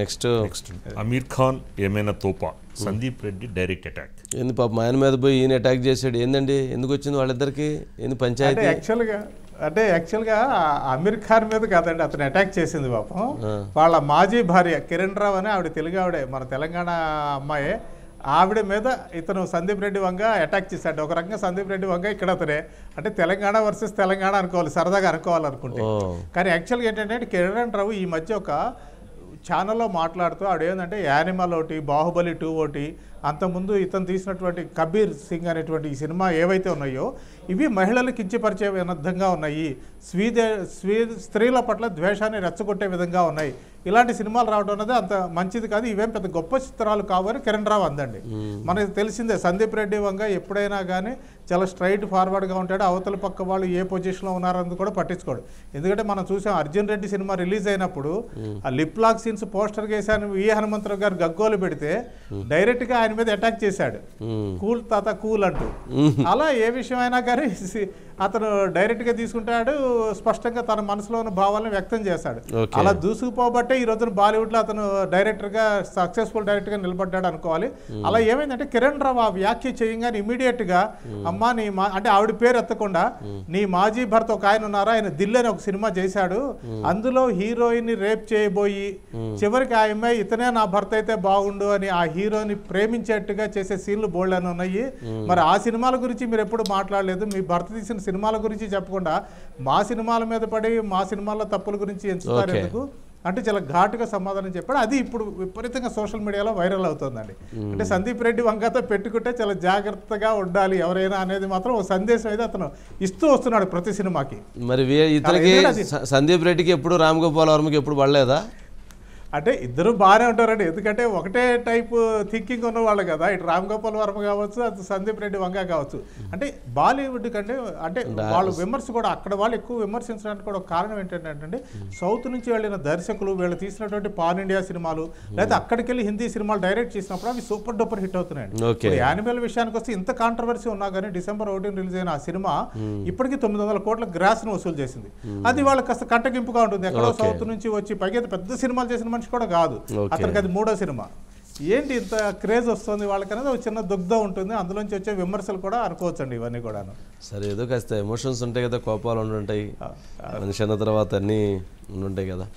next Aamir Khan ఏమైనా తోపా Sandeep Reddy direct attack ఏంది పాప ఆయన మీద పోయి ఈయన అటాక్ చేశాడు ఏందండి ఎందుకు వచ్చింది వాళ్ళిద్దరికి ఏంది పంచాయతీ యాక్చువల్గా అమీర్ ఖాన్ మీద కాదండి అతను అటాక్ చేసింది పాపం వాళ్ళ మాజీ భార్య కిరణ్ రావు అని ఆవిడ తెలుగు ఆవిడే మన తెలంగాణ అమ్మాయి ఆవిడ మీద ఇతను సందీప్ రెడ్డి వంగ అటాక్ చేశాడు ఒక రకంగా సందీప్ రెడ్డి వంగ ఇక్కడ అతనే అంటే తెలంగాణ వర్సెస్ తెలంగాణ అనుకోవాలి సరదాగా అనుకోవాలనుకుంటే కానీ యాక్చువల్గా ఏంటంటే కిరణ్ రావు ఈ మధ్య ఒక ఛానల్లో మాట్లాడుతూ ఆవిడేందంటే యానిమల్ ఒకటి బాహుబలి 2 ఒకటి అంతకుముందు ఇతను తీసినటువంటి కబీర్ సింగ్ అనేటువంటి ఈ సినిమా ఏవైతే ఉన్నాయో ఇవి మహిళలు కించపరిచే విధంగా ఉన్నాయి స్త్రీల పట్ల ద్వేషాన్ని రెచ్చగొట్టే విధంగా ఉన్నాయి ఇలాంటి సినిమాలు రావడం అనేది అంత మంచిది కాదు ఇవేం పెద్ద గొప్ప చిత్రాలు కావు అని కిరణ్ రావు అందండి మనకి తెలిసిందే సందీప్ రెడ్డి వంగ ఎప్పుడైనా కానీ చాలా స్ట్రైట్ ఫార్వర్డ్గా ఉంటాడు అవతల పక్క వాళ్ళు ఏ పొజిషన్లో ఉన్నారని కూడా పట్టించుకోడు ఎందుకంటే మనం చూసాం అర్జున్ రెడ్డి సినిమా రిలీజ్ అయినప్పుడు ఆ లిప్ లాక్ సీన్స్ పోస్టర్ వేసాను వి హనుమంతరావు గారు గగ్గోలు పెడితే డైరెక్ట్గా ఆయన మీద అటాక్ చేశాడు కూల్ తాత కూల్ అంటూ అలా ఏ విషయం అయినా కానీ అతను డైరెక్ట్గా తీసుకుంటాడు స్పష్టంగా తన మనసులో ఉన్న భావాలను వ్యక్తం చేశాడు అలా దూసుకుపోబట్టే ఈ రోజున బాలీవుడ్లో అతను డైరెక్టర్గా సక్సెస్ఫుల్ డైరెక్టర్గా నిలబడ్డాడు అనుకోవాలి అలా ఏమైందంటే కిరణ్ రావు ఆ వ్యాఖ్య చేయగానే ఇమీడియట్గా అమ్మా నీ అంటే ఆవిడ పేరు ఎత్తకుండా నీ మాజీ భర్త ఒక ఆయన ఉన్నారా ఆయన దిల్ అని ఒక సినిమా చేశాడు అందులో హీరోయిన్ ని రేప్ చేయబోయి చివరికి ఆ అమ్మాయి ఇతనే నా భర్త అయితే బాగుండు అని ఆ హీరోని ప్రేమించేట్టుగా చేసే సీన్లు బోల్డ్ అని ఉన్నాయి మరి ఆ సినిమాల గురించి మీరు ఎప్పుడు మాట్లాడలేదు మీ భర్త తీసిన సినిమాల గురించి చెప్పకుండా మా సినిమాల మీద పడి మా సినిమాల్లో తప్పుల గురించి ఎంచుతారు ఎందుకు అంటే చాలా ఘాటుగా సమాధానం చెప్పాడు అది ఇప్పుడు విపరీతంగా సోషల్ మీడియాలో వైరల్ అవుతుందండి అంటే సందీప్ రెడ్డి వంగతో పెట్టుకుంటే చాలా జాగ్రత్తగా ఉండాలి ఎవరైనా అనేది మాత్రం ఒక సందేశం అయితే అతను ఇస్తూ వస్తున్నాడు ప్రతి సినిమాకి మరి ఇతనికి సందీప్ రెడ్డికి ఎప్పుడు రామ్ గోపాల్ వర్మకి ఎప్పుడు పడలేదా అంటే ఇద్దరు బాగానే ఉంటారండి ఎందుకంటే ఒకటే టైప్ థింకింగ్ ఉన్న వాళ్ళు కదా ఇటు రామ్ గోపాల్ వర్మ కావచ్చు అటు సందీప్ రెడ్డి వంగ కావచ్చు అంటే బాలీవుడ్ కంటే అంటే వాళ్ళు విమర్శ కూడా అక్కడ వాళ్ళు ఎక్కువ విమర్శించడానికి కూడా ఒక కారణం ఏంటంటే సౌత్ నుంచి వెళ్ళిన దర్శకులు వీళ్ళు తీసినటువంటి పాన్ ఇండియా సినిమాలు లేదా అక్కడికి వెళ్ళి హిందీ సినిమాలు డైరెక్ట్ చేసినప్పుడు అవి సూపర్ డూపర్ హిట్ అవుతున్నాయండి యానిమల్ విషయానికి వస్తే ఇంత కాంట్రవర్సీ ఉన్నా కానీ December 1 రిలీజ్ అయిన ఆ సినిమా ఇప్పటికీ 900 కోట్ల గ్రాస్ ను వసూలు చేసింది అది వాళ్ళకి కాస్త కంటగింపుగా ఉంటుంది ఎక్కడో సౌత్ నుంచి వచ్చి పైగా పెద్ద సినిమాలు చేసిన కూడా కాదు అతనికి అది 3వ సినిమా ఏంటి ఇంత క్రేజ్ వస్తుంది వాళ్ళకనేది ఒక చిన్న దుగ్ధం ఉంటుంది అందులోంచి వచ్చే విమర్శలు కూడా అనుకోవచ్చండి ఇవన్నీ కూడాను సరే ఏదో కాస్త ఎమోషన్స్ ఉంటాయి కదా కోపాలు ఉండుంటాయి మనిషి అన్న తర్వాత అన్నీ ఉండుంటాయి కదా